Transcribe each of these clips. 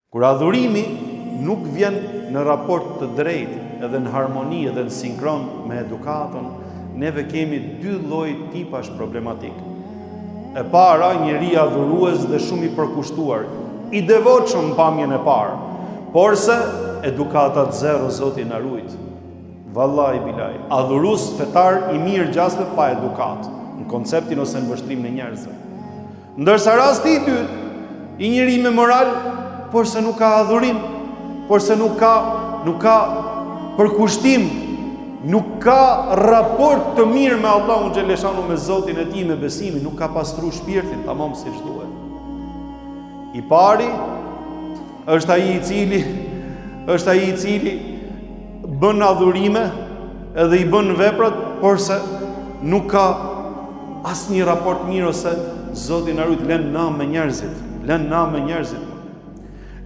Kur adhurimi nuk vjen në raport të drejtë, edhe në harmoni, edhe në sinkron me edukatën, neve kemi dy lloj tipash problematik. E para, njeri adhurues dhe shumë i përkushtuar, i devotshëm në pamjen e parë, por se edukatat zero, Zoti na ruaj. Vallahi bilaj, adhurues fetar i mirë gjasme pa edukat, në konceptin ose në vështrimin e njerëzve. Ndërsa rasti i dytë, i njeri me moral, por se nuk ka adhurim, por se nuk ka përkushtim, nuk ka raport të mirë me Allahun xhaleshanu, me Zotin e tij, me besimin, nuk ka pastru shpirtin tamam siç duhet. I pari është ai i cili bën adhurime edhe i bën veprat, por se nuk ka asnjë raport mirë, ose Zoti na ruaj, lën na me njerëzit.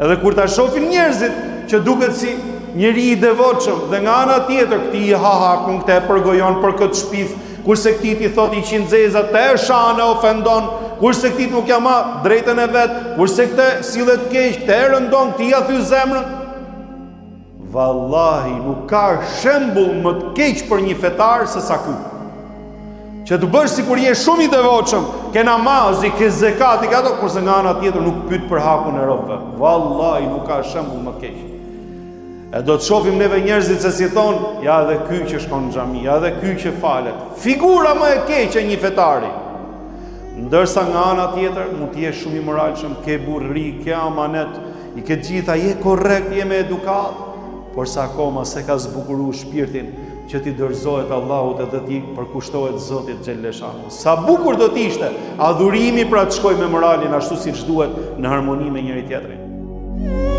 Edhe kur ta shohin njerëzit që duket si njeri i devotshëm, dhe nga ana tjetër këti i hakun, këte e përgojon për këtë shpith, kurse këti ti thot i qinxeza, te e shane ofendon, kurse këti nuk ja ma drejtën e vet, kurse këte sillet keq, këte e rëndon, këti ja thy zemrën. Vallahi nuk ka shembull më të keq për një fetar se sa ky. Që të bësh sikur je shumë i devotshëm, ke namazi, ke zekat, ke ato, kurse nga ana tjetër nuk pyet për hakun e robëve. Vallahi nuk ka shembull më të keq. E do të shohim neve njerëzit se si thon, ja edhe ky që shkon në xhami, ja edhe ky që falet. Figura më e keqe e një fetari. Ndërsa nga ana tjetër mund të jesh shumë i moralshëm, ke burri, ke amanet, i ke gjitha, je korrekt, je me edukat, por sa akoma se ka zbukuruar shpirtin që ti dorëzohet Allahut edhe ti përkushtohet Zotit xhaleshanu. Sa bukur do të ishte adhurimi pra të shkojë me moralin ashtu siç duhet, në harmoni me njëri tjetrin.